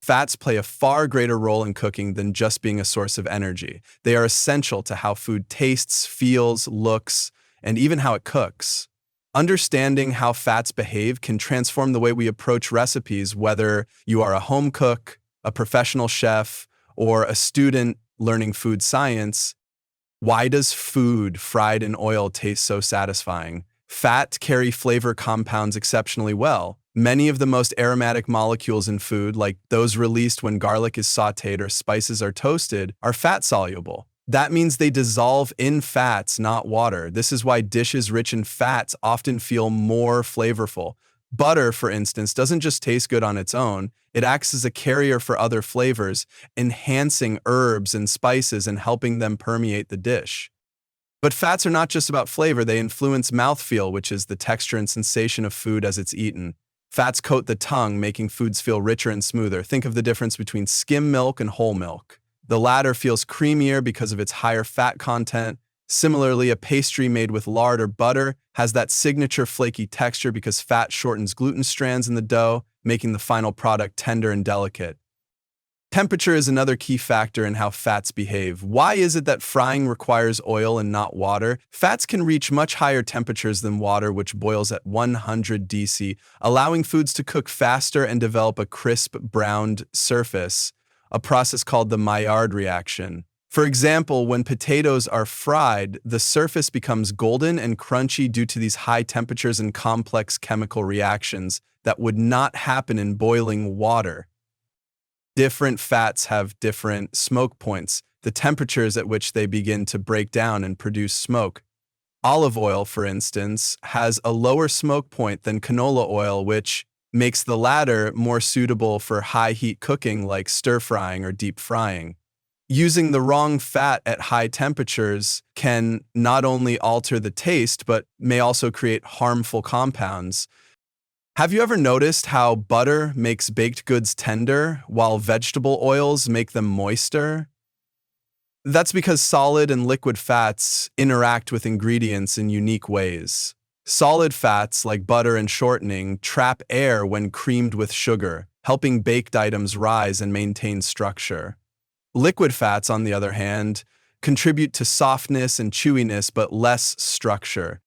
Fats play a far greater role in cooking than just being a source of energy. They are essential to how food tastes, feels, looks, and even how it cooks. Understanding how fats behave can transform the way we approach recipes, whether you are a home cook, a professional chef, or a student learning food science. Why does food fried in oil taste so satisfying? Fat carry flavor compounds exceptionally well. Many of the most aromatic molecules in food, like those released when garlic is sautéed or spices are toasted, are fat-soluble. That means they dissolve in fats, not water. This is why dishes rich in fats often feel more flavorful. Butter, for instance, doesn't just taste good on its own. It acts as a carrier for other flavors, enhancing herbs and spices and helping them permeate the dish. But fats are not just about flavor. They influence mouthfeel, which is the texture and sensation of food as it's eaten. Fats coat the tongue, making foods feel richer and smoother. Think of the difference between skim milk and whole milk. The latter feels creamier because of its higher fat content. Similarly, a pastry made with lard or butter has that signature flaky texture because fat shortens gluten strands in the dough, making the final product tender and delicate. Temperature is another key factor in how fats behave. Why is it that frying requires oil and not water? Fats can reach much higher temperatures than water, which boils at 100 dC, allowing foods to cook faster and develop a crisp, browned surface, a process called the Maillard reaction. For example, when potatoes are fried, the surface becomes golden and crunchy due to these high temperatures and complex chemical reactions that would not happen in boiling water. Different fats have different smoke points, the temperatures at which they begin to break down and produce smoke. Olive oil, for instance, has a lower smoke point than canola oil, which makes the latter more suitable for high-heat cooking like stir-frying or deep frying. Using the wrong fat at high temperatures can not only alter the taste, but may also create harmful compounds. Have you ever noticed how butter makes baked goods tender, while vegetable oils make them moister? That's because solid and liquid fats interact with ingredients in unique ways. Solid fats, like butter and shortening, trap air when creamed with sugar, helping baked items rise and maintain structure. Liquid fats, on the other hand, contribute to softness and chewiness but less structure.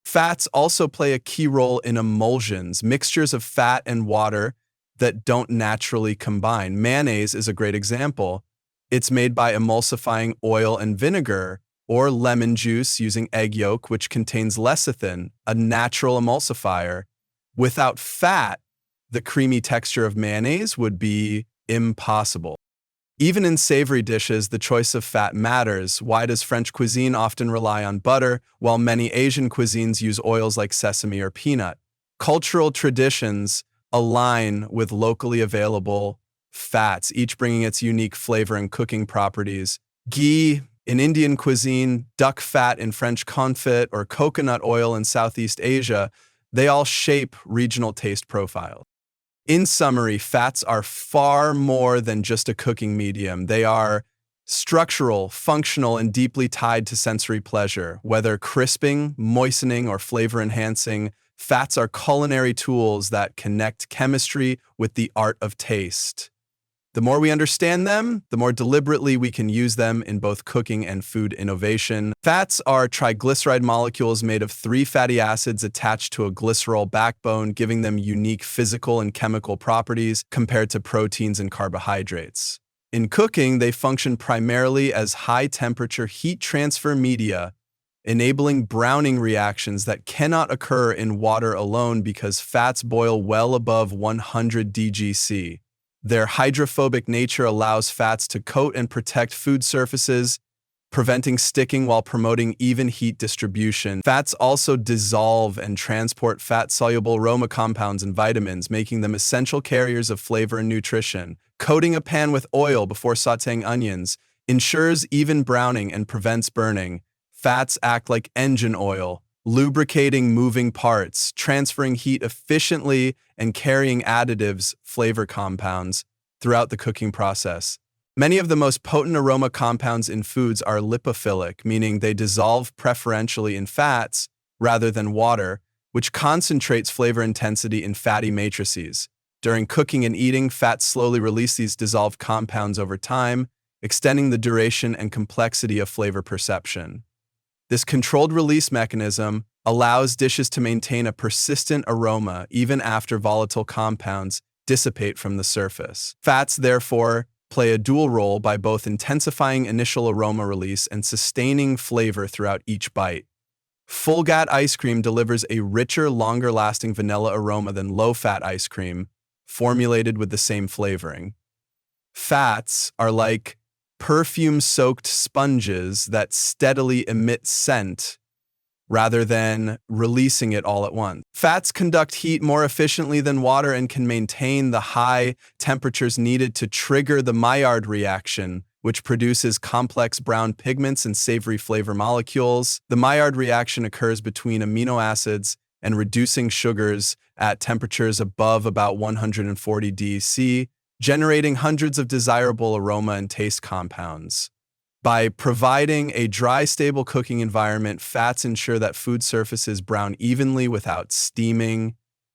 Fats also play a key role in emulsions, mixtures of fat and water that don't naturally combine. Mayonnaise is a great example. It's made by emulsifying oil and vinegar, or lemon juice using egg yolk, which contains lecithin, a natural emulsifier. Without fat, the creamy texture of mayonnaise would be impossible. Even in savory dishes, the choice of fat matters. Why does French cuisine often rely on butter, while many Asian cuisines use oils like sesame or peanut? Cultural traditions align with locally available fats, each bringing its unique flavor and cooking properties. Ghee in Indian cuisine, duck fat in French confit, or coconut oil in Southeast Asia, they all shape regional taste profiles. In summary, fats are far more than just a cooking medium. They are structural, functional, and deeply tied to sensory pleasure. Whether crisping, moistening, or flavor-enhancing, fats are culinary tools that connect chemistry with the art of taste. The more we understand them, the more deliberately we can use them in both cooking and food innovation. Fats are triglyceride molecules made of 3 fatty acids attached to a glycerol backbone, giving them unique physical and chemical properties compared to proteins and carbohydrates. In cooking, they function primarily as high-temperature heat transfer media, enabling browning reactions that cannot occur in water alone because fats boil well above 100 dGC. Their hydrophobic nature allows fats to coat and protect food surfaces, preventing sticking while promoting even heat distribution. Fats also dissolve and transport fat-soluble aroma compounds and vitamins, making them essential carriers of flavor and nutrition. Coating a pan with oil before sautéing onions ensures even browning and prevents burning. Fats act like engine oil, lubricating moving parts, transferring heat efficiently, and carrying additives, flavor compounds, throughout the cooking process. Many of the most potent aroma compounds in foods are lipophilic, meaning they dissolve preferentially in fats rather than water, which concentrates flavor intensity in fatty matrices. During cooking and eating, fats slowly release these dissolved compounds over time, extending the duration and complexity of flavor perception. This controlled release mechanism allows dishes to maintain a persistent aroma even after volatile compounds dissipate from the surface. Fats, therefore, play a dual role by both intensifying initial aroma release and sustaining flavor throughout each bite. Full-fat ice cream delivers a richer, longer-lasting vanilla aroma than low-fat ice cream, formulated with the same flavoring. Fats are like perfume-soaked sponges that steadily emit scent rather than releasing it all at once. Fats conduct heat more efficiently than water and can maintain the high temperatures needed to trigger the Maillard reaction, which produces complex brown pigments and savory flavor molecules. The Maillard reaction occurs between amino acids and reducing sugars at temperatures above about 140 dC, generating hundreds of desirable aroma and taste compounds. By providing a dry, stable cooking environment, fats ensure that food surfaces brown evenly without steaming.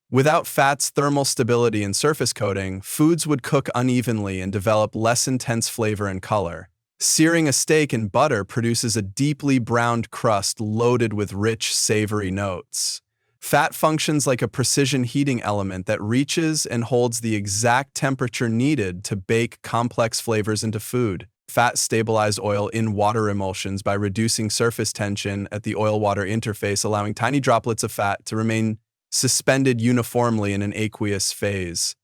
Without fats' thermal stability and surface coating, foods would cook unevenly and develop less intense flavor and color. Searing a steak in butter produces a deeply browned crust loaded with rich, savory notes. Fat functions like a precision heating element that reaches and holds the exact temperature needed to bake complex flavors into food. Fats stabilize oil in water emulsions by reducing surface tension at the oil-water interface, allowing tiny droplets of fat to remain suspended uniformly in an aqueous phase.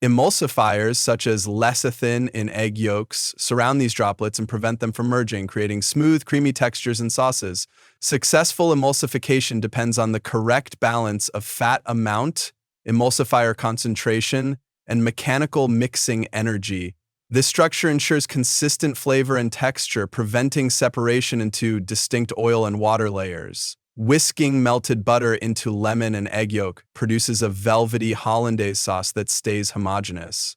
Emulsifiers, such as lecithin in egg yolks, surround these droplets and prevent them from merging, creating smooth, creamy textures in sauces. Successful emulsification depends on the correct balance of fat amount, emulsifier concentration, and mechanical mixing energy. This structure ensures consistent flavor and texture, preventing separation into distinct oil and water layers. Whisking melted butter into lemon and egg yolk produces a velvety hollandaise sauce that stays homogeneous.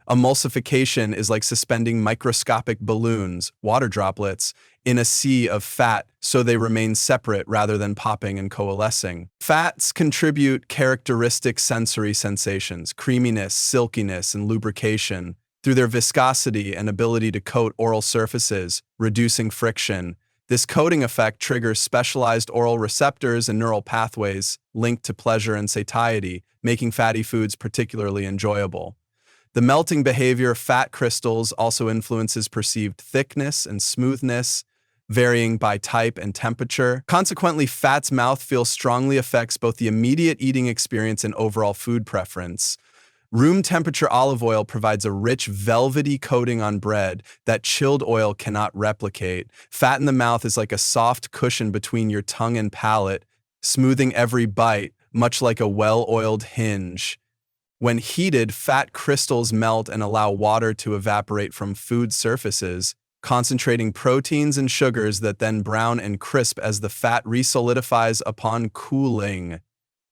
Emulsification is like suspending microscopic balloons, water droplets, in a sea of fat so they remain separate rather than popping and coalescing. Fats contribute characteristic sensory sensations, creaminess, silkiness, and lubrication, through their viscosity and ability to coat oral surfaces, reducing friction. This coating effect triggers specialized oral receptors and neural pathways linked to pleasure and satiety, making fatty foods particularly enjoyable. The melting behavior of fat crystals also influences perceived thickness and smoothness, varying by type and temperature. Consequently, fat's mouthfeel strongly affects both the immediate eating experience and overall food preference. Room temperature olive oil provides a rich, velvety coating on bread that chilled oil cannot replicate. Fat in the mouth is like a soft cushion between your tongue and palate, smoothing every bite, much like a well-oiled hinge. When heated, fat crystals melt and allow water to evaporate from food surfaces, concentrating proteins and sugars that then brown and crisp as the fat resolidifies upon cooling.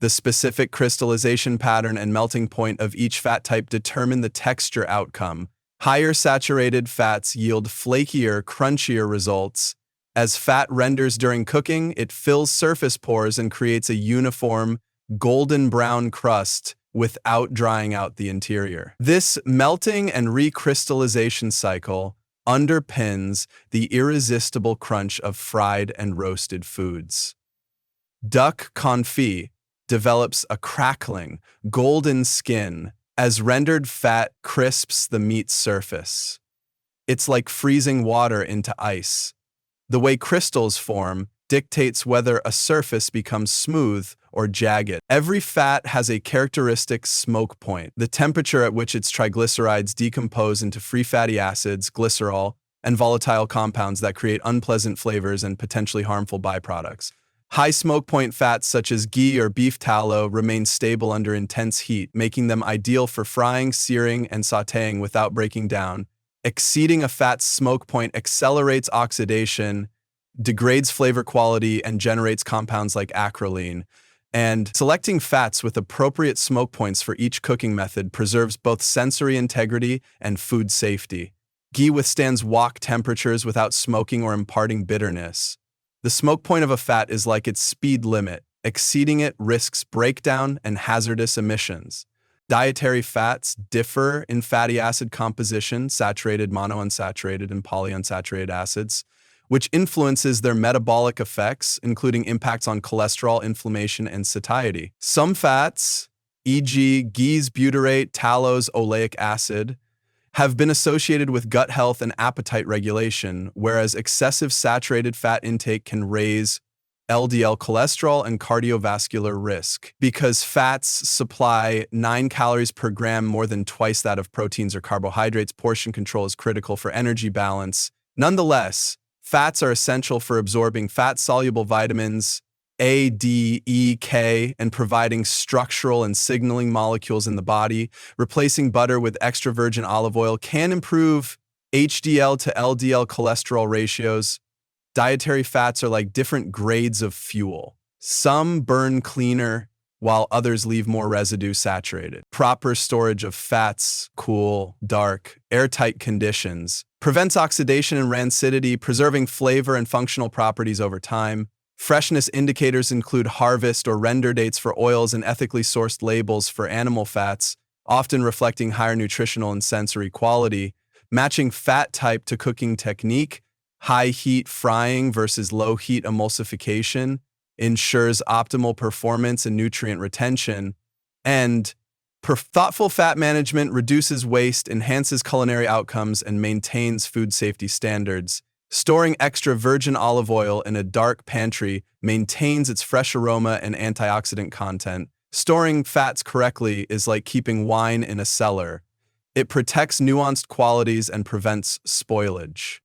The specific crystallization pattern and melting point of each fat type determine the texture outcome. Higher saturated fats yield flakier, crunchier results. As fat renders during cooking, it fills surface pores and creates a uniform, golden brown crust without drying out the interior. This melting and recrystallization cycle underpins the irresistible crunch of fried and roasted foods. Duck confit develops a crackling, golden skin as rendered fat crisps the meat's surface. It's like freezing water into ice. The way crystals form dictates whether a surface becomes smooth or jagged. Every fat has a characteristic smoke point, the temperature at which its triglycerides decompose into free fatty acids, glycerol, and volatile compounds that create unpleasant flavors and potentially harmful byproducts. High smoke point fats such as ghee or beef tallow remain stable under intense heat, making them ideal for frying, searing, and sautéing without breaking down. Exceeding a fat's smoke point accelerates oxidation, degrades flavor quality, and generates compounds like acrolein. And selecting fats with appropriate smoke points for each cooking method preserves both sensory integrity and food safety. Ghee withstands wok temperatures without smoking or imparting bitterness. The smoke point of a fat is like its speed limit. Exceeding it risks breakdown and hazardous emissions. Dietary fats differ in fatty acid composition, saturated, monounsaturated, and polyunsaturated acids, which influences their metabolic effects, including impacts on cholesterol, inflammation, and satiety. Some fats, e.g., Ghee, butyrate, tallows, oleic acid, have been associated with gut health and appetite regulation, whereas excessive saturated fat intake can raise LDL cholesterol and cardiovascular risk. Because fats supply 9 calories per gram, more than twice that of proteins or carbohydrates, portion control is critical for energy balance. Nonetheless, fats are essential for absorbing fat-soluble vitamins A, D, E, K, and providing structural and signaling molecules in the body. Replacing butter with extra virgin olive oil can improve HDL to LDL cholesterol ratios. Dietary fats are like different grades of fuel. Some burn cleaner, while others leave more residue saturated. Proper storage of fats, cool, dark, airtight conditions, prevents oxidation and rancidity, preserving flavor and functional properties over time. Freshness indicators include harvest or render dates for oils and ethically sourced labels for animal fats, often reflecting higher nutritional and sensory quality. Matching fat type to cooking technique, high heat frying versus low heat emulsification ensures optimal performance and nutrient retention. And thoughtful fat management reduces waste, enhances culinary outcomes, and maintains food safety standards. Storing extra virgin olive oil in a dark pantry maintains its fresh aroma and antioxidant content. Storing fats correctly is like keeping wine in a cellar. It protects nuanced qualities and prevents spoilage.